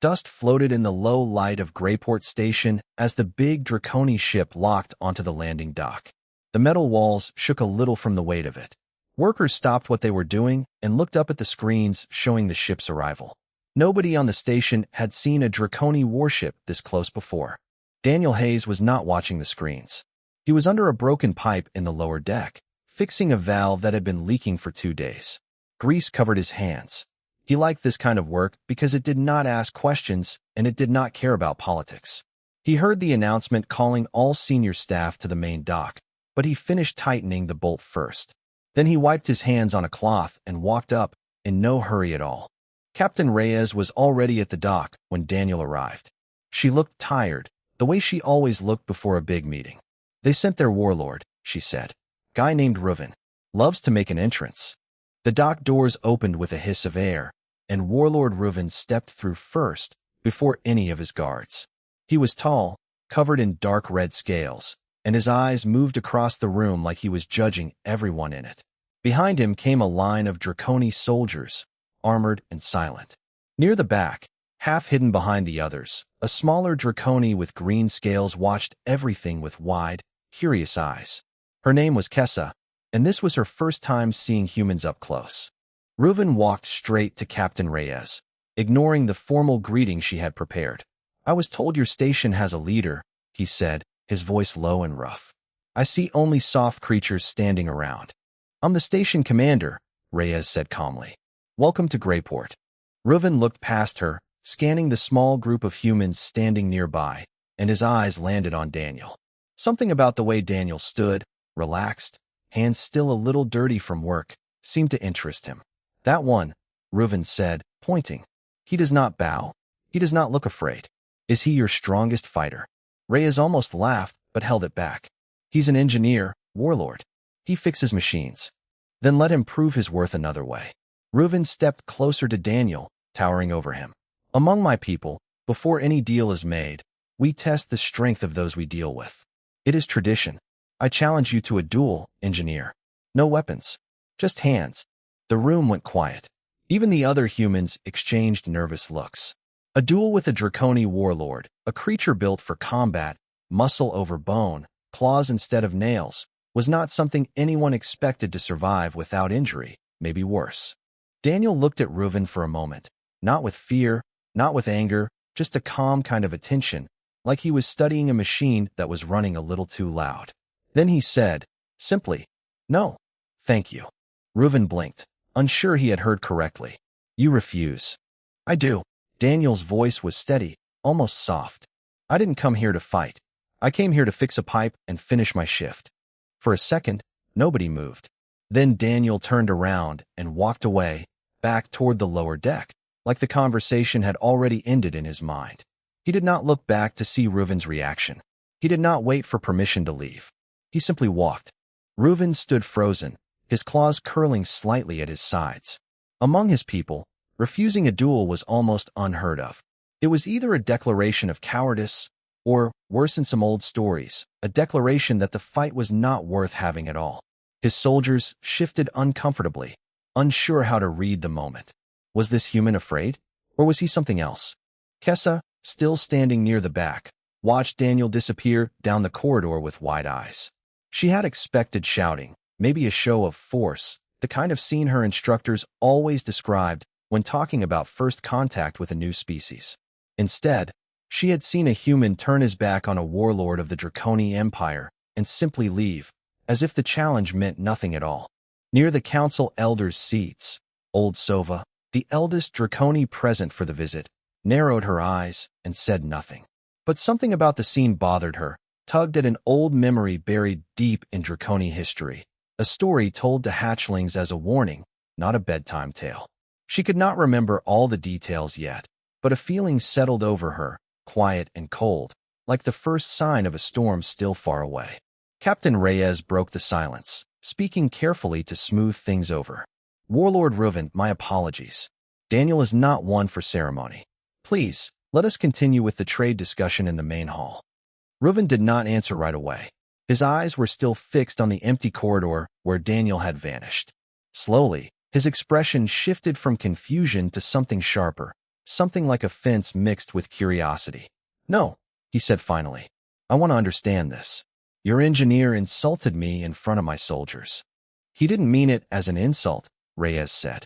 Dust floated in the low light of Greyport Station as the big Draconi ship locked onto the landing dock. The metal walls shook a little from the weight of it. Workers stopped what they were doing and looked up at the screens showing the ship's arrival. Nobody on the station had seen a Draconi warship this close before. Daniel Hayes was not watching the screens. He was under a broken pipe in the lower deck, fixing a valve that had been leaking for 2 days. Grease covered his hands. He liked this kind of work because it did not ask questions and it did not care about politics. He heard the announcement calling all senior staff to the main dock, but he finished tightening the bolt first. Then he wiped his hands on a cloth and walked up, in no hurry at all. Captain Reyes was already at the dock when Daniel arrived. She looked tired, the way she always looked before a big meeting. "They sent their warlord," she said. "Guy named Reuven. Loves to make an entrance." The dock doors opened with a hiss of air, and Warlord Reuven stepped through first, before any of his guards. He was tall, covered in dark red scales, and his eyes moved across the room like he was judging everyone in it. Behind him came a line of Draconi soldiers, armored and silent. Near the back, half hidden behind the others, a smaller Draconi with green scales watched everything with wide, curious eyes. Her name was Kessa, and this was her first time seeing humans up close. Reuven walked straight to Captain Reyes, ignoring the formal greeting she had prepared. "I was told your station has a leader," he said, his voice low and rough. "I see only soft creatures standing around." "I'm the station commander," Reyes said calmly. "Welcome to Greyport." Reuven looked past her, scanning the small group of humans standing nearby, and his eyes landed on Daniel. Something about the way Daniel stood, relaxed, hands still a little dirty from work, seemed to interest him. "That one," Reuven said, pointing. "He does not bow. He does not look afraid. Is he your strongest fighter?" Reyes almost laughed, but held it back. "He's an engineer, warlord. He fixes machines." "Then let him prove his worth another way." Reuven stepped closer to Daniel, towering over him. "Among my people, before any deal is made, we test the strength of those we deal with. It is tradition. I challenge you to a duel, engineer. No weapons. Just hands." The room went quiet. Even the other humans exchanged nervous looks. A duel with a Draconi warlord, a creature built for combat, muscle over bone, claws instead of nails, was not something anyone expected to survive without injury, maybe worse. Daniel looked at Reuven for a moment, not with fear, not with anger, just a calm kind of attention, like he was studying a machine that was running a little too loud. Then he said, simply, "No, thank you." Reuven blinked, unsure he had heard correctly. "You refuse." "I do." Daniel's voice was steady, almost soft. "I didn't come here to fight. I came here to fix a pipe and finish my shift." For a second, nobody moved. Then Daniel turned around and walked away, back toward the lower deck, like the conversation had already ended in his mind. He did not look back to see Reuven's reaction. He did not wait for permission to leave. He simply walked. Reuven stood frozen, his claws curling slightly at his sides. Among his people, refusing a duel was almost unheard of. It was either a declaration of cowardice, or, worse in some old stories, a declaration that the fight was not worth having at all. His soldiers shifted uncomfortably, unsure how to read the moment. Was this human afraid, or was he something else? Kessa, still standing near the back, watched Daniel disappear down the corridor with wide eyes. She had expected shouting, maybe a show of force, the kind of scene her instructors always described when talking about first contact with a new species. Instead, she had seen a human turn his back on a warlord of the Draconi Empire and simply leave, as if the challenge meant nothing at all. Near the council elders' seats, old Sova, the eldest Draconi present for the visit, narrowed her eyes and said nothing. But something about the scene bothered her, tugged at an old memory buried deep in Draconi history, a story told to hatchlings as a warning, not a bedtime tale. She could not remember all the details yet, but a feeling settled over her, quiet and cold, like the first sign of a storm still far away. Captain Reyes broke the silence, speaking carefully to smooth things over. "Warlord Reuven, my apologies. Daniel is not one for ceremony. Please, let us continue with the trade discussion in the main hall." Reuven did not answer right away. His eyes were still fixed on the empty corridor where Daniel had vanished. Slowly, his expression shifted from confusion to something sharper, something like offense mixed with curiosity. "No," he said finally. "I want to understand this. Your engineer insulted me in front of my soldiers." "He didn't mean it as an insult," Reyes said.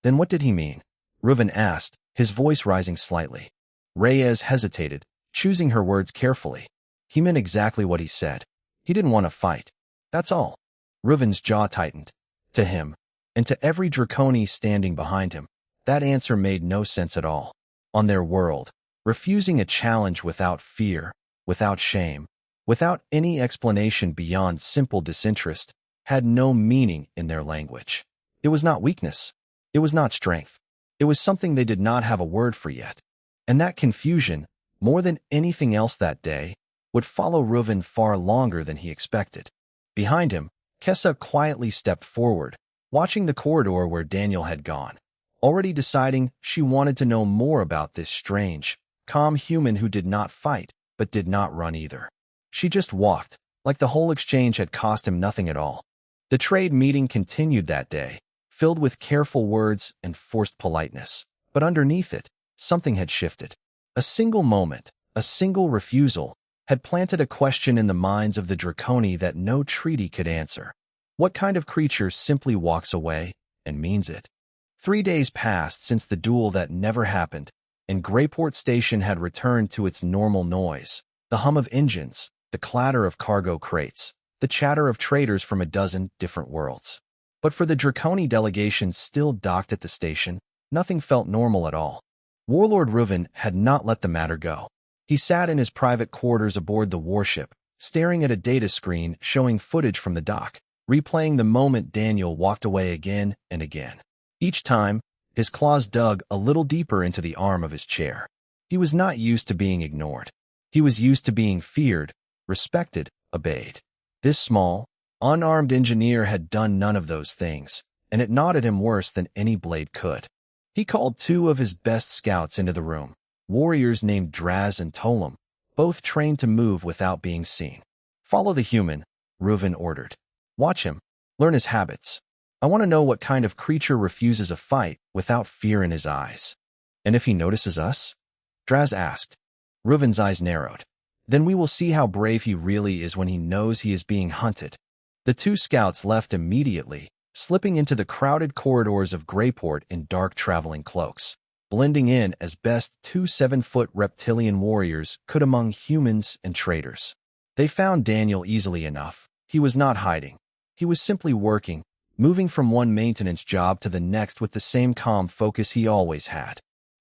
"Then what did he mean?" Reuven asked, his voice rising slightly. Reyes hesitated, choosing her words carefully. "He meant exactly what he said. He didn't want to fight. That's all." Reuven's jaw tightened. To him, and to every Draconi standing behind him, that answer made no sense at all. On their world, refusing a challenge without fear, without shame, without any explanation beyond simple disinterest, had no meaning in their language. It was not weakness. It was not strength. It was something they did not have a word for yet. And that confusion, more than anything else that day, would follow Reuven far longer than he expected. Behind him, Kessa quietly stepped forward, watching the corridor where Daniel had gone, already deciding she wanted to know more about this strange, calm human who did not fight, but did not run either. She just walked, like the whole exchange had cost him nothing at all. The trade meeting continued that day, filled with careful words and forced politeness. But underneath it, something had shifted. A single moment, a single refusal, had planted a question in the minds of the Draconi that no treaty could answer. What kind of creature simply walks away and means it? 3 days passed since the duel that never happened, and Greyport Station had returned to its normal noise. The hum of engines, the clatter of cargo crates, the chatter of traders from a dozen different worlds. But for the Draconi delegation still docked at the station, nothing felt normal at all. Warlord Reuven had not let the matter go. He sat in his private quarters aboard the warship, staring at a data screen showing footage from the dock, replaying the moment Daniel walked away again and again. Each time, his claws dug a little deeper into the arm of his chair. He was not used to being ignored. He was used to being feared, respected, obeyed. This small, unarmed engineer had done none of those things, and it gnawed at him worse than any blade could. He called 2 of his best scouts into the room, warriors named Draz and Tollum, both trained to move without being seen. "Follow the human," Reuven ordered. "Watch him. Learn his habits. I want to know what kind of creature refuses a fight without fear in his eyes." "And if he notices us?" Draz asked. Reuven's eyes narrowed. "Then we will see how brave he really is when he knows he is being hunted." The 2 scouts left immediately, slipping into the crowded corridors of Greyport in dark traveling cloaks, blending in as best 2 7-foot reptilian warriors could among humans and traders. They found Daniel easily enough. He was not hiding. He was simply working, moving from one maintenance job to the next with the same calm focus he always had.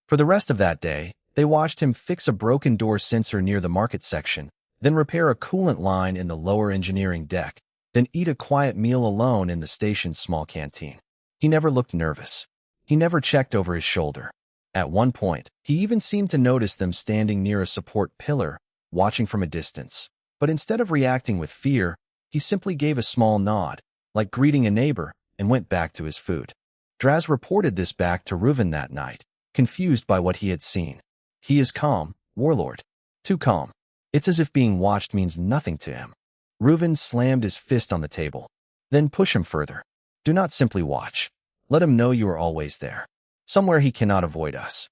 For the rest of that day, they watched him fix a broken door sensor near the market section, then repair a coolant line in the lower engineering deck, then eat a quiet meal alone in the station's small canteen. He never looked nervous. He never checked over his shoulder. At one point, he even seemed to notice them standing near a support pillar, watching from a distance. But instead of reacting with fear, he simply gave a small nod, like greeting a neighbor, and went back to his food. Draz reported this back to Reuven that night, confused by what he had seen. "He is calm, Warlord. Too calm. It's as if being watched means nothing to him." Reuven slammed his fist on the table. "Then push him further. Do not simply watch. Let him know you are always there. Somewhere he cannot avoid us."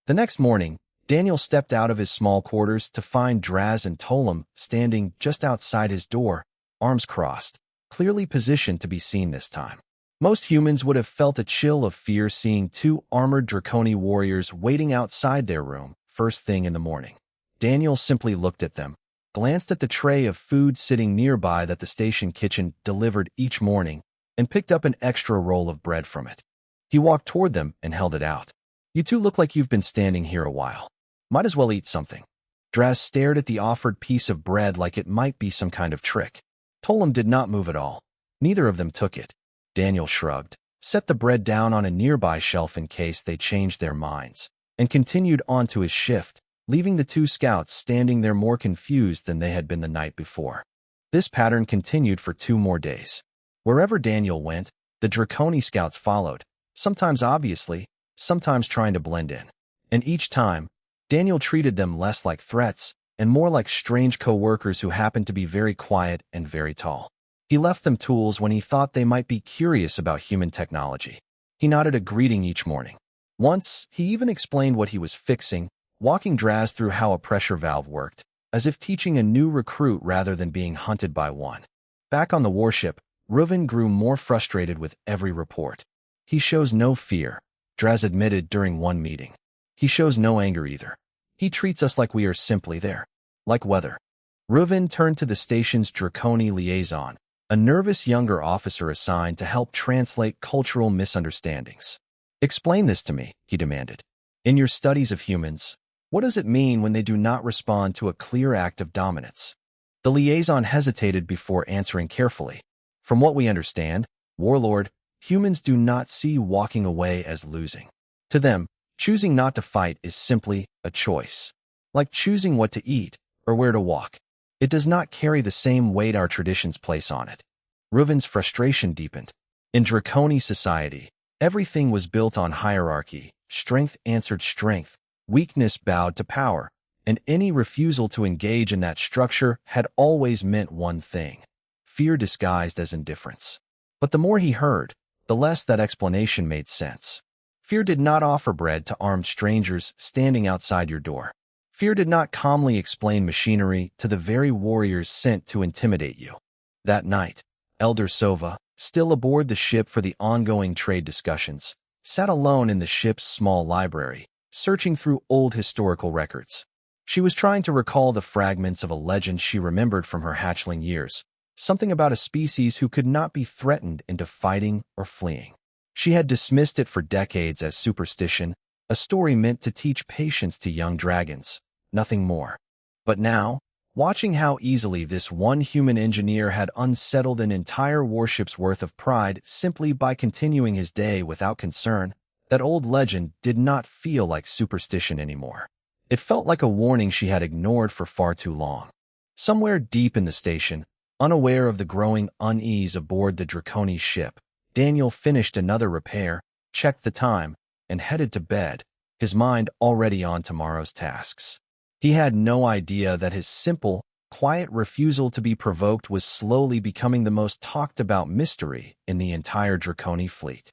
The next morning, Daniel stepped out of his small quarters to find Draz and Tollum standing just outside his door, arms crossed, clearly positioned to be seen this time. Most humans would have felt a chill of fear seeing 2 armored Draconi warriors waiting outside their room first thing in the morning. Daniel simply looked at them, glanced at the tray of food sitting nearby that the station kitchen delivered each morning, and picked up an extra roll of bread from it. He walked toward them and held it out. "You 2 look like you've been standing here a while. Might as well eat something." Draz stared at the offered piece of bread like it might be some kind of trick. Tollum did not move at all. Neither of them took it. Daniel shrugged, set the bread down on a nearby shelf in case they changed their minds, and continued on to his shift, leaving the 2 scouts standing there more confused than they had been the night before. This pattern continued for 2 more days. Wherever Daniel went, the Draconi scouts followed, sometimes obviously, sometimes trying to blend in. And each time, Daniel treated them less like threats and more like strange co-workers who happened to be very quiet and very tall. He left them tools when he thought they might be curious about human technology. He nodded a greeting each morning. Once, he even explained what he was fixing, walking Draz through how a pressure valve worked, as if teaching a new recruit rather than being hunted by one. Back on the warship, Reuven grew more frustrated with every report. He shows no fear, Draz admitted during one meeting. He shows no anger either. He treats us like we are simply there. Like weather. Reuven turned to the station's Draconi liaison, a nervous younger officer assigned to help translate cultural misunderstandings. Explain this to me, he demanded. In your studies of humans, what does it mean when they do not respond to a clear act of dominance? The liaison hesitated before answering carefully. From what we understand, Warlord, humans do not see walking away as losing. To them, choosing not to fight is simply a choice. Like choosing what to eat or where to walk. It does not carry the same weight our traditions place on it. Reuven's frustration deepened. In Draconi society, everything was built on hierarchy. Strength answered strength, weakness bowed to power, and any refusal to engage in that structure had always meant one thing: fear disguised as indifference. But the more he heard, the less that explanation made sense. Fear did not offer bread to armed strangers standing outside your door. Fear did not calmly explain machinery to the very warriors sent to intimidate you. That night, Elder Sova, still aboard the ship for the ongoing trade discussions, sat alone in the ship's small library, searching through old historical records. She was trying to recall the fragments of a legend she remembered from her hatchling years, something about a species who could not be threatened into fighting or fleeing. She had dismissed it for decades as superstition, a story meant to teach patience to young dragons, nothing more. But now, watching how easily this one human engineer had unsettled an entire warship's worth of pride simply by continuing his day without concern, that old legend did not feel like superstition anymore. It felt like a warning she had ignored for far too long. Somewhere deep in the station, unaware of the growing unease aboard the Draconi ship, Daniel finished another repair, checked the time, and headed to bed, his mind already on tomorrow's tasks. He had no idea that his simple, quiet refusal to be provoked was slowly becoming the most talked-about mystery in the entire Draconi fleet.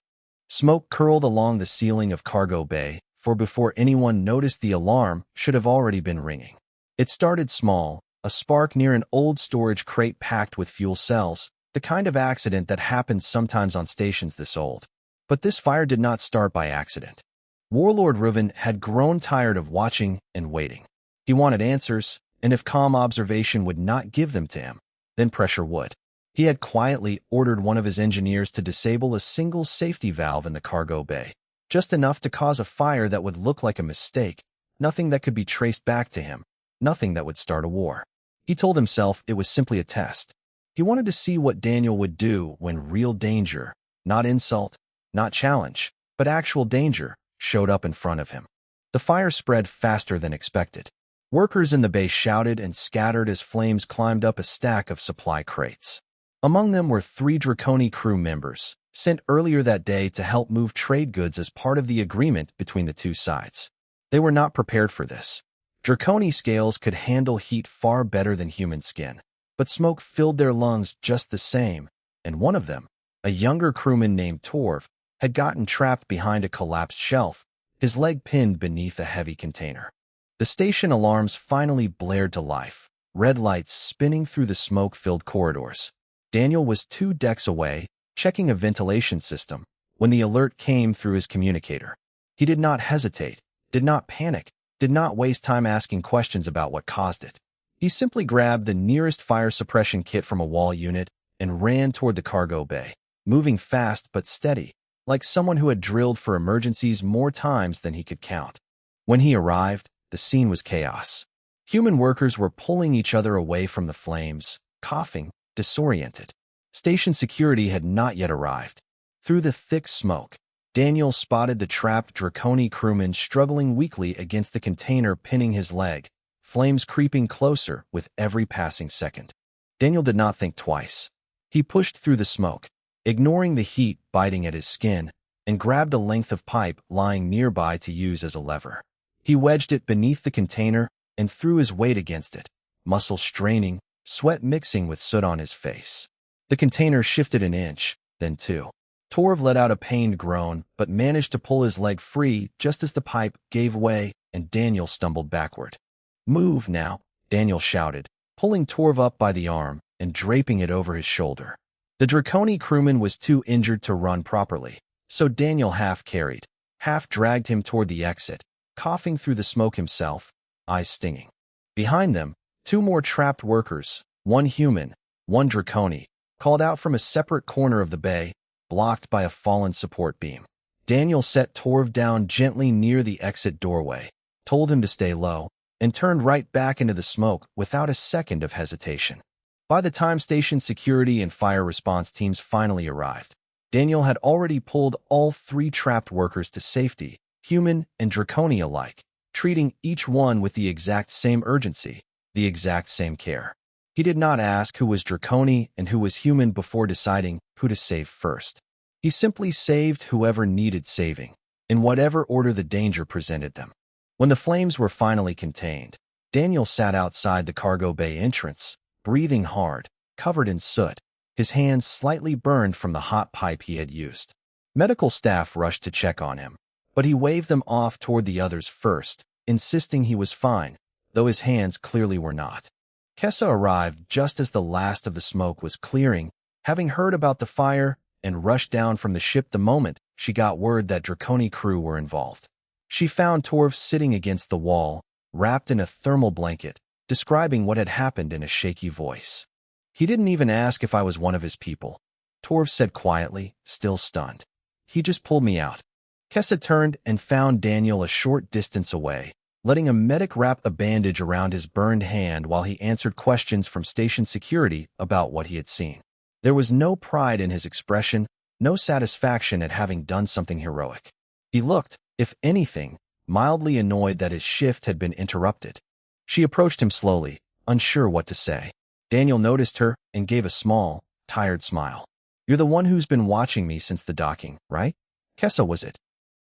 Smoke curled along the ceiling of cargo bay, for before anyone noticed the alarm should have already been ringing. It started small, a spark near an old storage crate packed with fuel cells, the kind of accident that happens sometimes on stations this old. But this fire did not start by accident. Warlord Reuven had grown tired of watching and waiting. He wanted answers, and if calm observation would not give them to him, then pressure would. He had quietly ordered one of his engineers to disable a single safety valve in the cargo bay, just enough to cause a fire that would look like a mistake, nothing that could be traced back to him, nothing that would start a war. He told himself it was simply a test. He wanted to see what Daniel would do when real danger, not insult, not challenge, but actual danger, showed up in front of him. The fire spread faster than expected. Workers in the bay shouted and scattered as flames climbed up a stack of supply crates. Among them were 3 Draconi crew members, sent earlier that day to help move trade goods as part of the agreement between the two sides. They were not prepared for this. Draconi scales could handle heat far better than human skin, but smoke filled their lungs just the same, and one of them, a younger crewman named Torv, had gotten trapped behind a collapsed shelf, his leg pinned beneath a heavy container. The station alarms finally blared to life, red lights spinning through the smoke-filled corridors. Daniel was 2 decks away, checking a ventilation system, when the alert came through his communicator. He did not hesitate, did not panic, did not waste time asking questions about what caused it. He simply grabbed the nearest fire suppression kit from a wall unit and ran toward the cargo bay, moving fast but steady, like someone who had drilled for emergencies more times than he could count. When he arrived, the scene was chaos. Human workers were pulling each other away from the flames, coughing, disoriented. Station security had not yet arrived. Through the thick smoke, Daniel spotted the trapped Draconi crewman struggling weakly against the container pinning his leg, flames creeping closer with every passing second. Daniel did not think twice. He pushed through the smoke, ignoring the heat biting at his skin, and grabbed a length of pipe lying nearby to use as a lever. He wedged it beneath the container and threw his weight against it, muscles straining, sweat mixing with soot on his face. The container shifted an inch, then 2. Torv let out a pained groan, but managed to pull his leg free just as the pipe gave way and Daniel stumbled backward. "Move now," Daniel shouted, pulling Torv up by the arm and draping it over his shoulder. The Draconi crewman was too injured to run properly, so Daniel half carried, half dragged him toward the exit, coughing through the smoke himself, eyes stinging. Behind them, two more trapped workers, one human, one Draconi, called out from a separate corner of the bay, blocked by a fallen support beam. Daniel set Torv down gently near the exit doorway, told him to stay low, and turned right back into the smoke without a second of hesitation. By the time station security and fire response teams finally arrived, Daniel had already pulled all three trapped workers to safety, human and Draconi alike, treating each one with the exact same urgency, the exact same care. He did not ask who was Draconi and who was human before deciding who to save first. He simply saved whoever needed saving, in whatever order the danger presented them. When the flames were finally contained, Daniel sat outside the cargo bay entrance, breathing hard, covered in soot, his hands slightly burned from the hot pipe he had used. Medical staff rushed to check on him, but he waved them off toward the others first, insisting he was fine, though his hands clearly were not. Kessa arrived just as the last of the smoke was clearing, having heard about the fire, and rushed down from the ship the moment she got word that Draconi crew were involved. She found Torv sitting against the wall, wrapped in a thermal blanket, describing what had happened in a shaky voice. "He didn't even ask if I was one of his people," Torv said quietly, still stunned. "He just pulled me out." Kessa turned and found Daniel a short distance away, letting a medic wrap a bandage around his burned hand while he answered questions from station security about what he had seen. There was no pride in his expression, no satisfaction at having done something heroic. He looked, if anything, mildly annoyed that his shift had been interrupted. She approached him slowly, unsure what to say. Daniel noticed her and gave a small, tired smile. "You're the one who's been watching me since the docking, right? Kessa, was it?"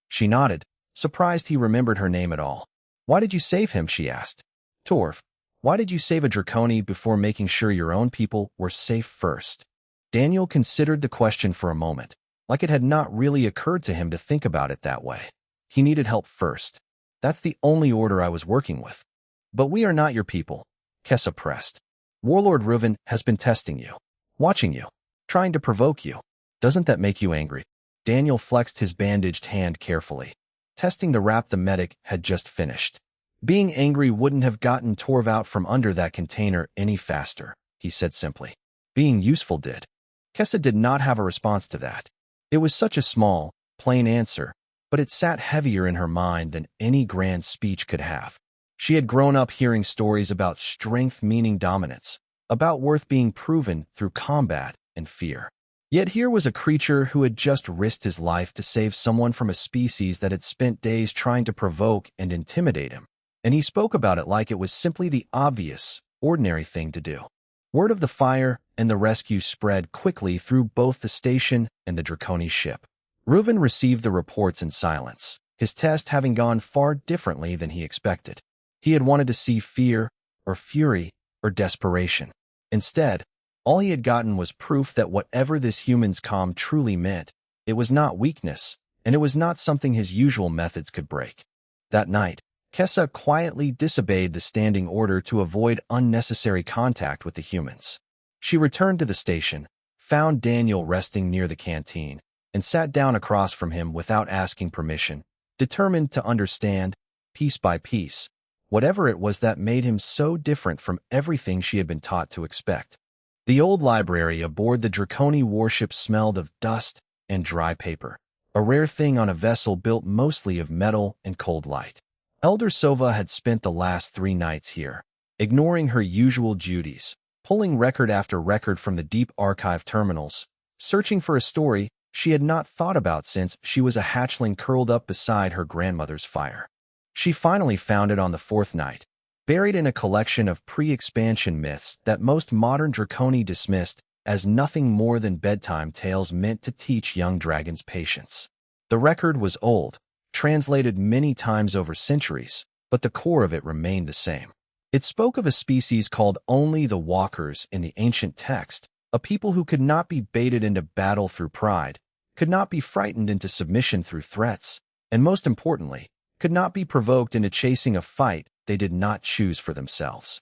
She nodded, surprised he remembered her name at all. "Why did you save him?" she asked. "Torv, why did you save a Draconi before making sure your own people were safe first?" Daniel considered the question for a moment, like it had not really occurred to him to think about it that way. He needed help first. "That's the only order I was working with." "But we are not your people," Kessa pressed. "Warlord Reuven has been testing you, watching you, trying to provoke you. Doesn't that make you angry?" Daniel flexed his bandaged hand carefully. Testing the wrap the medic had just finished. "Being angry wouldn't have gotten Torv out from under that container any faster," he said simply. "Being useful did." Kessa did not have a response to that. It was such a small, plain answer, but it sat heavier in her mind than any grand speech could have. She had grown up hearing stories about strength meaning dominance, about worth being proven through combat and fear. Yet here was a creature who had just risked his life to save someone from a species that had spent days trying to provoke and intimidate him, and he spoke about it like it was simply the obvious, ordinary thing to do. Word of the fire and the rescue spread quickly through both the station and the Draconi ship. Reuven received the reports in silence, his test having gone far differently than he expected. He had wanted to see fear, or fury, or desperation. Instead, all he had gotten was proof that whatever this human's calm truly meant, it was not weakness, and it was not something his usual methods could break. That night, Kessa quietly disobeyed the standing order to avoid unnecessary contact with the humans. She returned to the station, found Daniel resting near the canteen, and sat down across from him without asking permission, determined to understand, piece by piece, whatever it was that made him so different from everything she had been taught to expect. The old library aboard the Draconi warship smelled of dust and dry paper, a rare thing on a vessel built mostly of metal and cold light. Elder Sova had spent the last 3 nights here, ignoring her usual duties, pulling record after record from the deep archive terminals, searching for a story she had not thought about since she was a hatchling curled up beside her grandmother's fire. She finally found it on the 4th night, buried in a collection of pre-expansion myths that most modern Draconi dismissed as nothing more than bedtime tales meant to teach young dragons patience. The record was old, translated many times over centuries, but the core of it remained the same. It spoke of a species called only the Walkers in the ancient text, a people who could not be baited into battle through pride, could not be frightened into submission through threats, and most importantly, could not be provoked into chasing a fight they did not choose for themselves.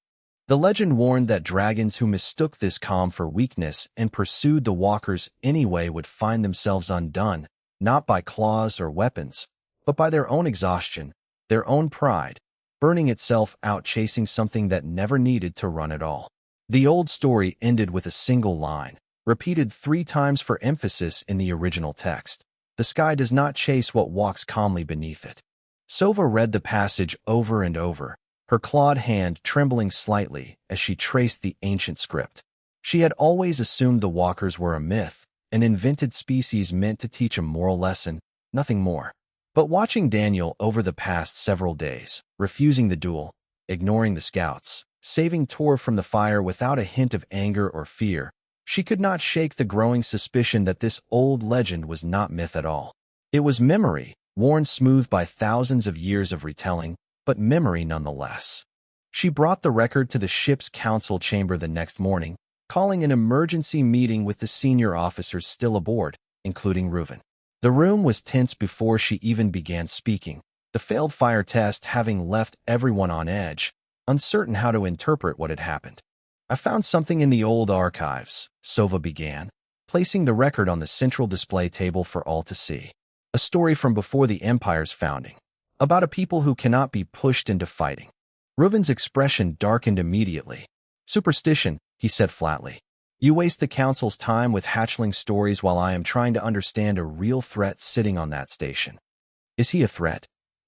The legend warned that dragons who mistook this calm for weakness and pursued the walkers anyway would find themselves undone, not by claws or weapons, but by their own exhaustion, their own pride, burning itself out chasing something that never needed to run at all. The old story ended with a single line, repeated 3 times for emphasis in the original text. The sky does not chase what walks calmly beneath it. Sova read the passage over and over, her clawed hand trembling slightly as she traced the ancient script. She had always assumed the walkers were a myth, an invented species meant to teach a moral lesson, nothing more. But watching Daniel over the past several days, refusing the duel, ignoring the scouts, saving Tor from the fire without a hint of anger or fear, she could not shake the growing suspicion that this old legend was not myth at all. It was memory, worn smooth by thousands of years of retelling, but memory nonetheless. She brought the record to the ship's council chamber the next morning, calling an emergency meeting with the senior officers still aboard, including Reuven. The room was tense before she even began speaking, the failed fire test having left everyone on edge, uncertain how to interpret what had happened. I found something in the old archives, Sova began, placing the record on the central display table for all to see. A story from before the Empire's founding, about a people who cannot be pushed into fighting. Reuven's expression darkened immediately. Superstition, he said flatly. You waste the council's time with hatchling stories while I am trying to understand a real threat sitting on that station. Is he a threat?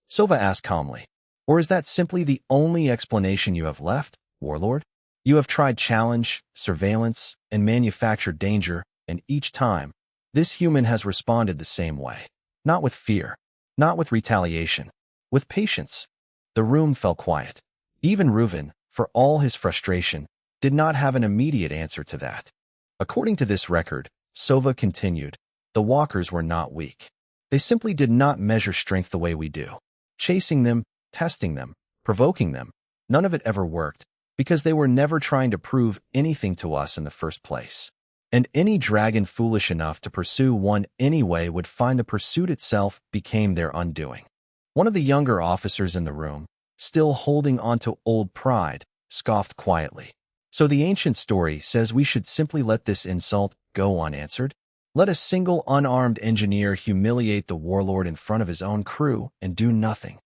Sova asked calmly. Or is that simply the only explanation you have left, Warlord? You have tried challenge, surveillance, and manufactured danger, and each time, this human has responded the same way. Not with fear, not with retaliation, with patience. The room fell quiet. Even Reuven, for all his frustration, did not have an immediate answer to that. According to this record, Sova continued, the walkers were not weak. They simply did not measure strength the way we do. Chasing them, testing them, provoking them, none of it ever worked, because they were never trying to prove anything to us in the first place. And any dragon foolish enough to pursue one anyway would find the pursuit itself became their undoing. One of the younger officers in the room, still holding onto old pride, scoffed quietly. So the ancient story says we should simply let this insult go unanswered? Let a single unarmed engineer humiliate the warlord in front of his own crew and do nothing.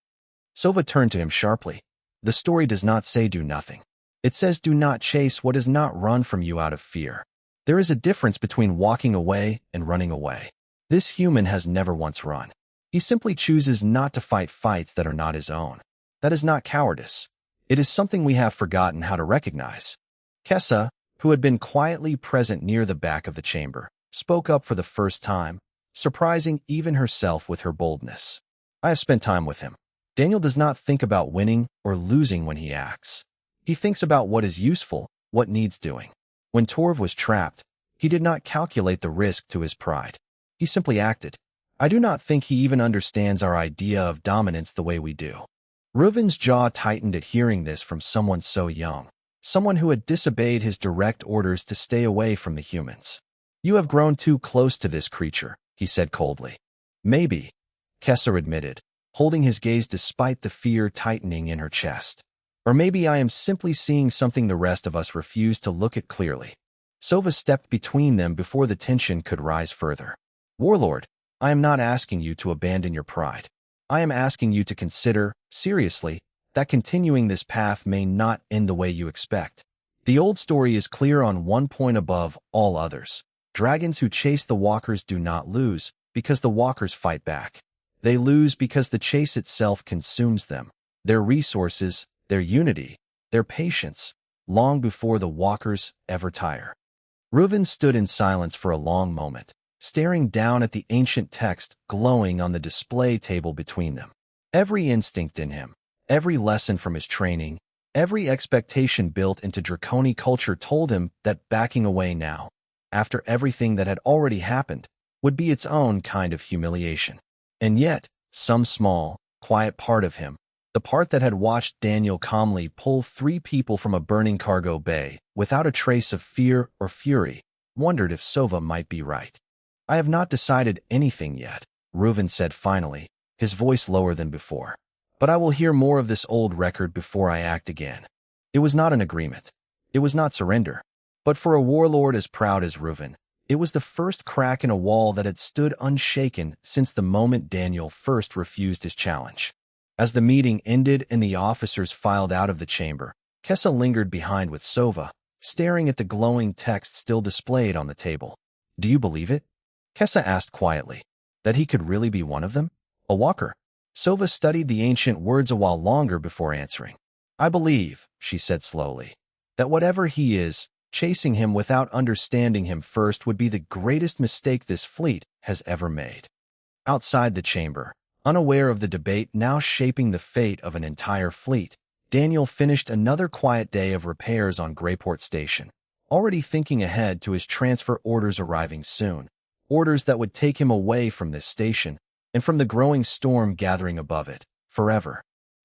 Sova turned to him sharply. The story does not say do nothing. It says do not chase what does not run from you out of fear. There is a difference between walking away and running away. This human has never once run. He simply chooses not to fight fights that are not his own. That is not cowardice. It is something we have forgotten how to recognize. Kessa, who had been quietly present near the back of the chamber, spoke up for the first time, surprising even herself with her boldness. I have spent time with him. Daniel does not think about winning or losing when he acts. He thinks about what is useful, what needs doing. When Torv was trapped, he did not calculate the risk to his pride. He simply acted. I do not think he even understands our idea of dominance the way we do. Reuven's jaw tightened at hearing this from someone so young, someone who had disobeyed his direct orders to stay away from the humans. You have grown too close to this creature, he said coldly. Maybe, Kessa admitted, holding his gaze despite the fear tightening in her chest. Or maybe I am simply seeing something the rest of us refuse to look at clearly. Sova stepped between them before the tension could rise further. Warlord, I am not asking you to abandon your pride. I am asking you to consider, seriously, that continuing this path may not end the way you expect. The old story is clear on one point above all others. Dragons who chase the walkers do not lose, because the walkers fight back. They lose because the chase itself consumes them, their resources, their unity, their patience, long before the walkers ever tire. Reuven stood in silence for a long moment, staring down at the ancient text glowing on the display table between them. Every instinct in him, every lesson from his training, every expectation built into Draconi culture told him that backing away now, after everything that had already happened, would be its own kind of humiliation. And yet, some small, quiet part of him, the part that had watched Daniel calmly pull 3 people from a burning cargo bay without a trace of fear or fury, wondered if Sova might be right. I have not decided anything yet, Reuven said finally, his voice lower than before. But I will hear more of this old record before I act again. It was not an agreement. It was not surrender. But for a warlord as proud as Reuven, it was the first crack in a wall that had stood unshaken since the moment Daniel first refused his challenge. As the meeting ended and the officers filed out of the chamber, Kessa lingered behind with Sova, staring at the glowing text still displayed on the table. Do you believe it? Kessa asked quietly. That he could really be one of them? A walker? Sova studied the ancient words a while longer before answering. I believe, she said slowly, that whatever he is, chasing him without understanding him first would be the greatest mistake this fleet has ever made. Outside the chamber, unaware of the debate now shaping the fate of an entire fleet, Daniel finished another quiet day of repairs on Greyport Station, already thinking ahead to his transfer orders arriving soon, orders that would take him away from this station and from the growing storm gathering above it, forever.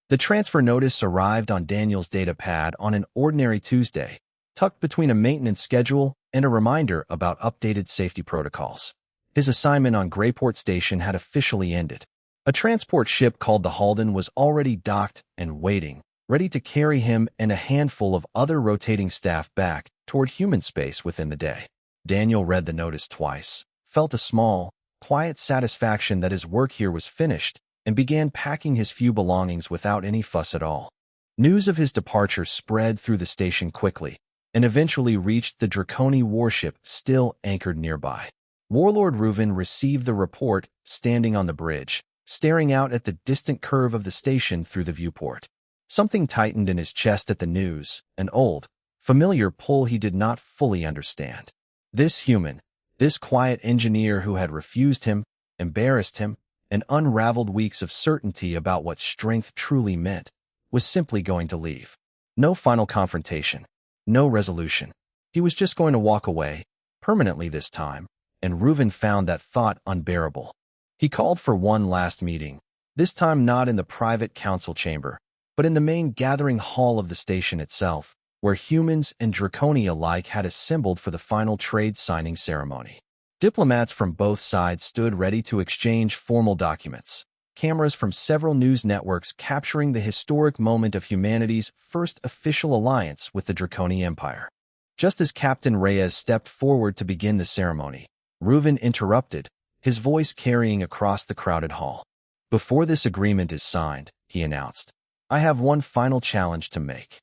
The transfer notice arrived on Daniel's data pad on an ordinary Tuesday, tucked between a maintenance schedule and a reminder about updated safety protocols. His assignment on Greyport Station had officially ended. A transport ship called the Halden was already docked and waiting, ready to carry him and a handful of other rotating staff back toward human space within the day. Daniel read the notice twice, felt a small, quiet satisfaction that his work here was finished, and began packing his few belongings without any fuss at all. News of his departure spread through the station quickly, and eventually reached the Draconi warship still anchored nearby. Warlord Reuven received the report standing on the bridge, staring out at the distant curve of the station through the viewport. Something tightened in his chest at the news, an old, familiar pull he did not fully understand. This human, this quiet engineer who had refused him, embarrassed him, and unraveled weeks of certainty about what strength truly meant, was simply going to leave. No final confrontation, no resolution. He was just going to walk away, permanently this time, and Reuven found that thought unbearable. He called for one last meeting, this time not in the private council chamber, but in the main gathering hall of the station itself, where humans and Draconi alike had assembled for the final trade signing ceremony. Diplomats from both sides stood ready to exchange formal documents, cameras from several news networks capturing the historic moment of humanity's first official alliance with the Draconi Empire. Just as Captain Reyes stepped forward to begin the ceremony, Reuven interrupted, his voice carrying across the crowded hall. Before this agreement is signed, he announced, I have one final challenge to make.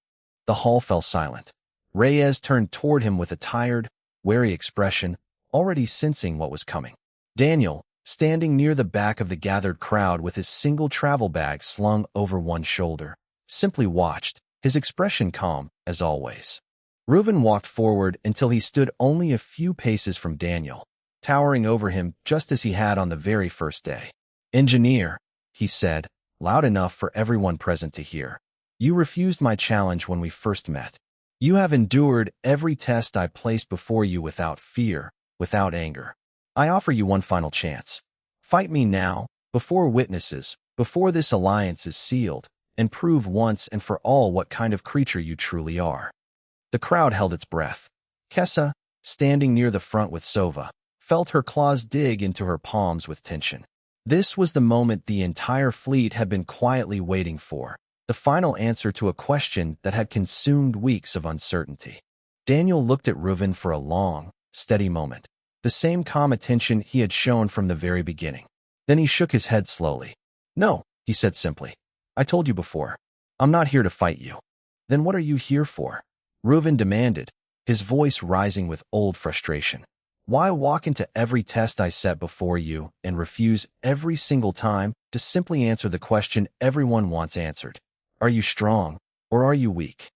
The hall fell silent. Reyes turned toward him with a tired, wary expression, already sensing what was coming. Daniel, standing near the back of the gathered crowd with his single travel bag slung over one shoulder, simply watched, his expression calm, as always. Reuven walked forward until he stood only a few paces from Daniel, towering over him just as he had on the very first day. Engineer, he said, loud enough for everyone present to hear. You refused my challenge when we first met. You have endured every test I placed before you without fear, without anger. I offer you one final chance. Fight me now, before witnesses, before this alliance is sealed, and prove once and for all what kind of creature you truly are. The crowd held its breath. Kessa, standing near the front with Sova, felt her claws dig into her palms with tension. This was the moment the entire fleet had been quietly waiting for, the final answer to a question that had consumed weeks of uncertainty. Daniel looked at Reuven for a long, steady moment, the same calm attention he had shown from the very beginning. Then he shook his head slowly. No, he said simply. I told you before. I'm not here to fight you. Then what are you here for? Reuven demanded, his voice rising with old frustration. Why walk into every test I set before you and refuse every single time to simply answer the question everyone wants answered? Are you strong, or are you weak?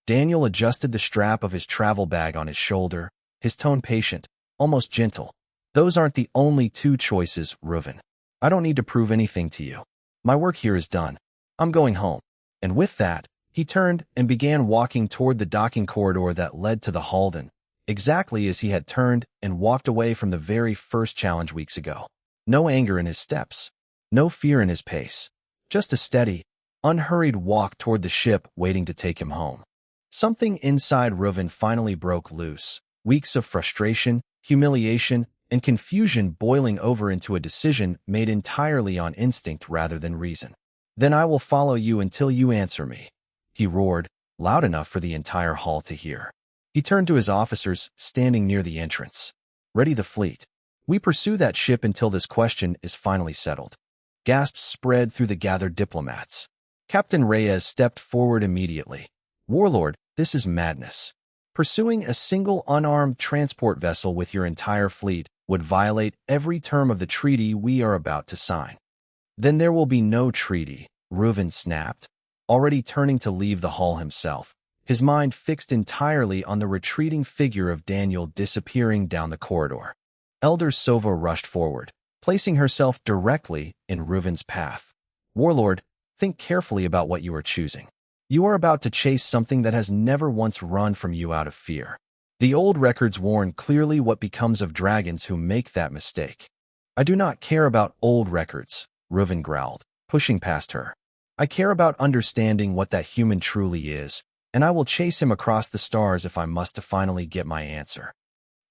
Daniel adjusted the strap of his travel bag on his shoulder, his tone patient, almost gentle. Those aren't the only two choices, Reuven. I don't need to prove anything to you. My work here is done. I'm going home. And with that, he turned and began walking toward the docking corridor that led to the Halden, exactly as he had turned and walked away from the very first challenge weeks ago. No anger in his steps, no fear in his pace, just a steady, unhurried walk toward the ship waiting to take him home. Something inside Reuven finally broke loose. Weeks of frustration, humiliation, and confusion boiling over into a decision made entirely on instinct rather than reason. "Then I will follow you until you answer me," he roared, loud enough for the entire hall to hear. He turned to his officers standing near the entrance. "Ready the fleet. We pursue that ship until this question is finally settled." Gasps spread through the gathered diplomats. Captain Reyes stepped forward immediately. "Warlord, this is madness. Pursuing a single unarmed transport vessel with your entire fleet would violate every term of the treaty we are about to sign." "Then there will be no treaty," Reuven snapped, already turning to leave the hall himself, his mind fixed entirely on the retreating figure of Daniel disappearing down the corridor. Elder Sova rushed forward, placing herself directly in Reuven's path. "Warlord, think carefully about what you are choosing. You are about to chase something that has never once run from you out of fear. The old records warn clearly what becomes of dragons who make that mistake." "I do not care about old records," Reuven growled, pushing past her. "I care about understanding what that human truly is, and I will chase him across the stars if I must to finally get my answer."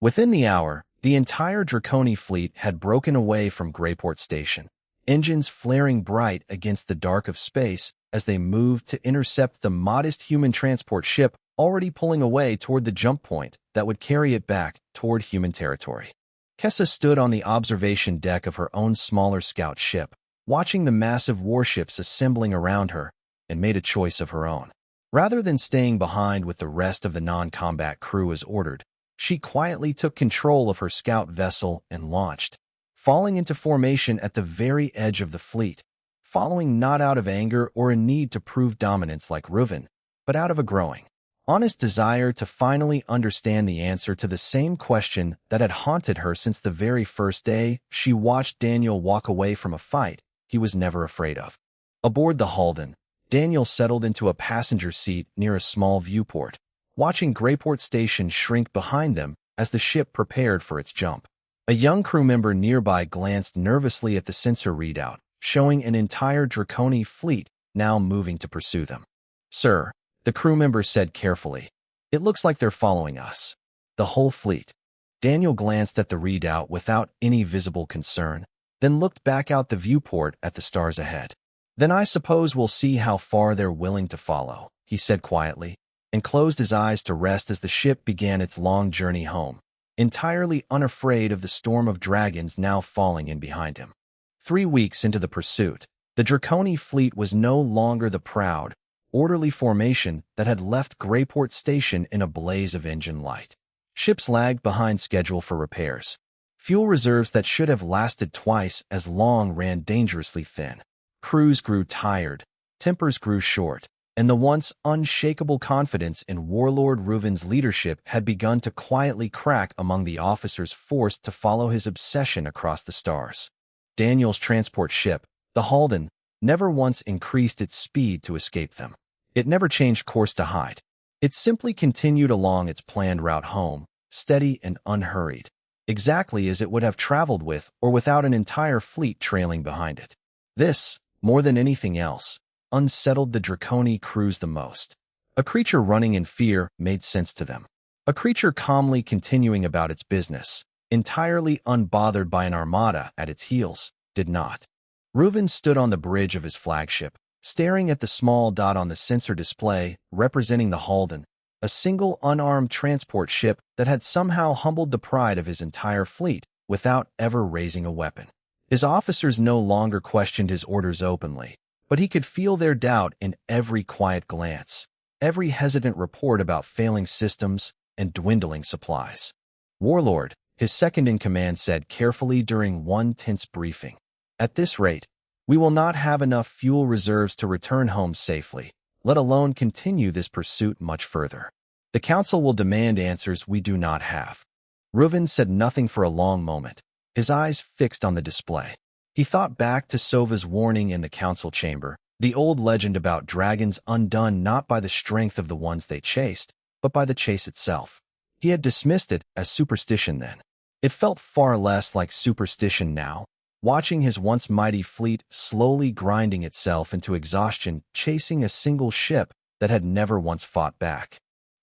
Within the hour, the entire Draconi fleet had broken away from Greyport Station, engines flaring bright against the dark of space as they moved to intercept the modest human transport ship already pulling away toward the jump point that would carry it back toward human territory. Kessa stood on the observation deck of her own smaller scout ship, watching the massive warships assembling around her, and made a choice of her own. Rather than staying behind with the rest of the non-combat crew as ordered, she quietly took control of her scout vessel and launched, falling into formation at the very edge of the fleet, following not out of anger or a need to prove dominance like Reuven, but out of a growing, honest desire to finally understand the answer to the same question that had haunted her since the very first day she watched Daniel walk away from a fight he was never afraid of. Aboard the Halden, Daniel settled into a passenger seat near a small viewport, watching Greyport Station shrink behind them as the ship prepared for its jump. A young crew member nearby glanced nervously at the sensor readout, showing an entire Draconi fleet now moving to pursue them. "Sir," the crew member said carefully, "it looks like they're following us." "The whole fleet?" Daniel glanced at the readout without any visible concern, then looked back out the viewport at the stars ahead. "Then I suppose we'll see how far they're willing to follow," he said quietly, and closed his eyes to rest as the ship began its long journey home, entirely unafraid of the storm of dragons now falling in behind him. 3 weeks into the pursuit, the Draconi fleet was no longer the proud, orderly formation that had left Greyport Station in a blaze of engine light. Ships lagged behind schedule for repairs. Fuel reserves that should have lasted twice as long ran dangerously thin. Crews grew tired, tempers grew short, and the once unshakable confidence in Warlord Reuven's leadership had begun to quietly crack among the officers forced to follow his obsession across the stars. Daniel's transport ship, the Halden, never once increased its speed to escape them. It never changed course to hide. It simply continued along its planned route home, steady and unhurried, exactly as it would have traveled with or without an entire fleet trailing behind it. This, more than anything else, unsettled the Draconi crews the most. A creature running in fear made sense to them. A creature calmly continuing about its business, entirely unbothered by an armada at its heels, did not. Reuven stood on the bridge of his flagship, staring at the small dot on the sensor display representing the Halden, a single unarmed transport ship that had somehow humbled the pride of his entire fleet without ever raising a weapon. His officers no longer questioned his orders openly, but he could feel their doubt in every quiet glance, every hesitant report about failing systems and dwindling supplies. "Warlord," his second-in-command said carefully during one tense briefing, "at this rate, we will not have enough fuel reserves to return home safely, let alone continue this pursuit much further. The Council will demand answers we do not have." Reuven said nothing for a long moment, his eyes fixed on the display. He thought back to Sova's warning in the council chamber, the old legend about dragons undone not by the strength of the ones they chased, but by the chase itself. He had dismissed it as superstition then. It felt far less like superstition now, watching his once mighty fleet slowly grinding itself into exhaustion, chasing a single ship that had never once fought back.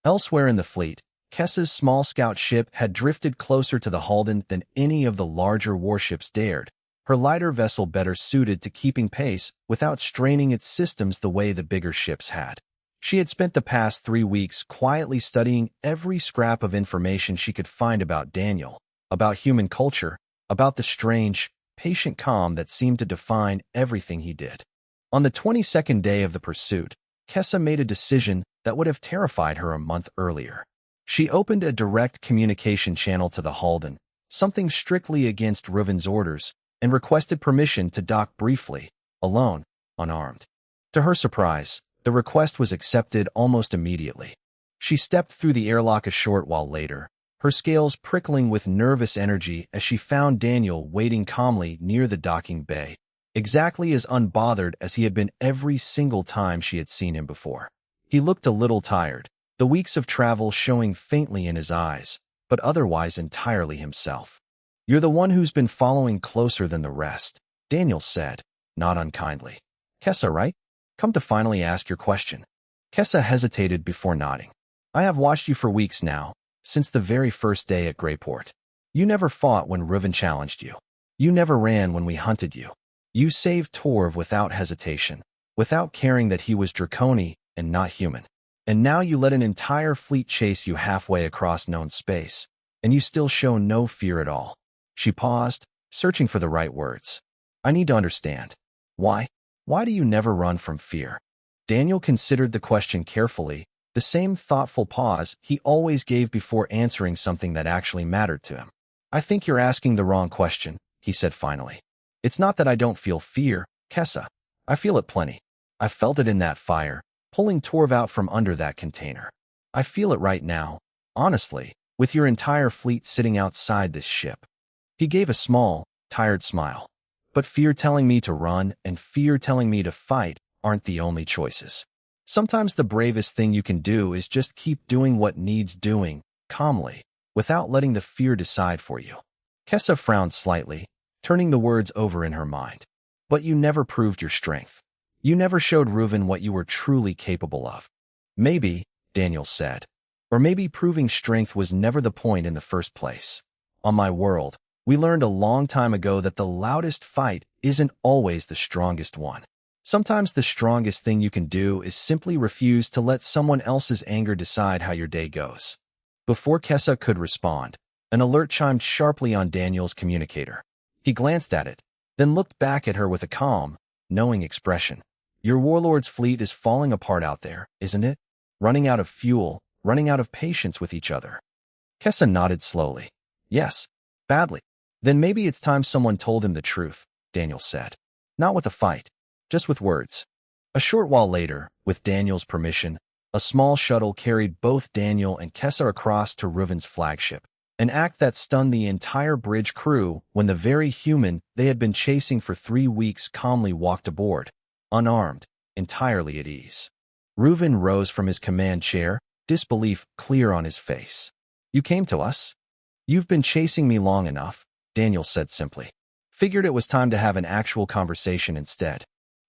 Elsewhere in the fleet, Kessa's small scout ship had drifted closer to the Halden than any of the larger warships dared, her lighter vessel better suited to keeping pace without straining its systems the way the bigger ships had. She had spent the past 3 weeks quietly studying every scrap of information she could find about Daniel, about human culture, about the strange, patient calm that seemed to define everything he did. On the 22nd day of the pursuit, Kessa made a decision that would have terrified her a month earlier. She opened a direct communication channel to the Halden, something strictly against Reuven's orders, and requested permission to dock briefly, alone, unarmed. To her surprise, the request was accepted almost immediately. She stepped through the airlock a short while later, her scales prickling with nervous energy as she found Daniel waiting calmly near the docking bay, exactly as unbothered as he had been every single time she had seen him before. He looked a little tired, the weeks of travel showing faintly in his eyes, but otherwise entirely himself. "You're the one who's been following closer than the rest," Daniel said, not unkindly. "Kessa, right? Come to finally ask your question." Kessa hesitated before nodding. "I have watched you for weeks now, since the very first day at Greyport. You never fought when Reuven challenged you. You never ran when we hunted you. You saved Torv without hesitation, without caring that he was Draconi and not human. And now you let an entire fleet chase you halfway across known space, and you still show no fear at all." She paused, searching for the right words. "I need to understand. Why? Why do you never run from fear?" Daniel considered the question carefully, the same thoughtful pause he always gave before answering something that actually mattered to him. "I think you're asking the wrong question," he said finally. "It's not that I don't feel fear, Kessa. I feel it plenty. I felt it in that fire, pulling Torv out from under that container. I feel it right now, honestly, with your entire fleet sitting outside this ship." He gave a small, tired smile. "But fear telling me to run and fear telling me to fight aren't the only choices. Sometimes the bravest thing you can do is just keep doing what needs doing, calmly, without letting the fear decide for you." Kessa frowned slightly, turning the words over in her mind. "But you never proved your strength. You never showed Reuven what you were truly capable of." "Maybe," Daniel said. "Or maybe proving strength was never the point in the first place. On my world, we learned a long time ago that the loudest fight isn't always the strongest one. Sometimes the strongest thing you can do is simply refuse to let someone else's anger decide how your day goes." Before Kessa could respond, an alert chimed sharply on Daniel's communicator. He glanced at it, then looked back at her with a calm, knowing expression. "Your warlord's fleet is falling apart out there, isn't it? Running out of fuel, running out of patience with each other." Kessa nodded slowly. "Yes, badly." "Then maybe it's time someone told him the truth," Daniel said. "Not with a fight, just with words." A short while later, with Daniel's permission, a small shuttle carried both Daniel and Kessa across to Reuven's flagship, an act that stunned the entire bridge crew when the very human they had been chasing for 3 weeks calmly walked aboard, unarmed, entirely at ease. Reuven rose from his command chair, disbelief clear on his face. "You came to us? You've been chasing me long enough," Daniel said simply. "Figured it was time to have an actual conversation instead."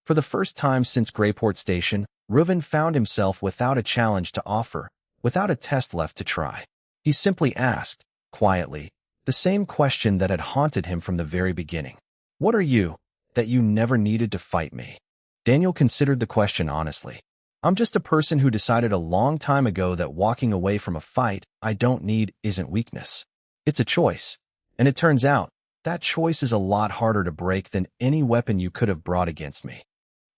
For the first time since Greyport Station, Reuven found himself without a challenge to offer, without a test left to try. He simply asked, quietly, the same question that had haunted him from the very beginning. "What are you, that you never needed to fight me?" Daniel considered the question honestly. "I'm just a person who decided a long time ago that walking away from a fight I don't need isn't weakness. It's a choice. And it turns out, that choice is a lot harder to break than any weapon you could have brought against me."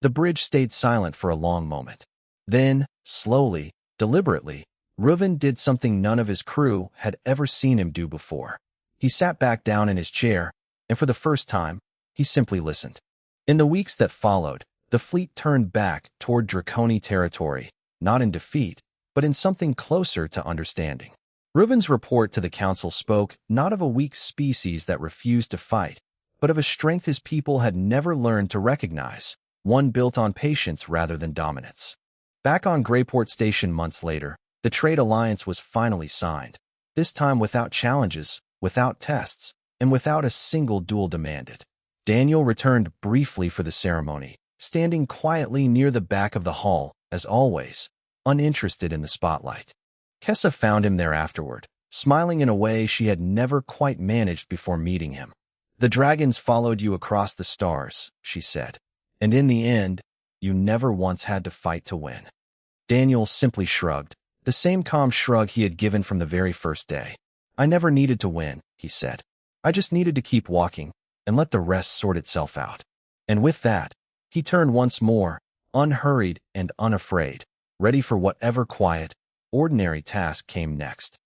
The bridge stayed silent for a long moment. Then, slowly, deliberately, Reuven did something none of his crew had ever seen him do before. He sat back down in his chair, and for the first time, he simply listened. In the weeks that followed, the fleet turned back toward Draconi territory, not in defeat, but in something closer to understanding. Reuven's report to the council spoke not of a weak species that refused to fight, but of a strength his people had never learned to recognize, one built on patience rather than dominance. Back on Greyport Station months later, the trade alliance was finally signed, this time without challenges, without tests, and without a single duel demanded. Daniel returned briefly for the ceremony, standing quietly near the back of the hall, as always, uninterested in the spotlight. Kessa found him there afterward, smiling in a way she had never quite managed before meeting him. "The dragons followed you across the stars," she said, "and in the end, you never once had to fight to win." Daniel simply shrugged, the same calm shrug he had given from the very first day. "I never needed to win," he said. "I just needed to keep walking and let the rest sort itself out." And with that, he turned once more, unhurried and unafraid, ready for whatever quiet, ordinary task came next.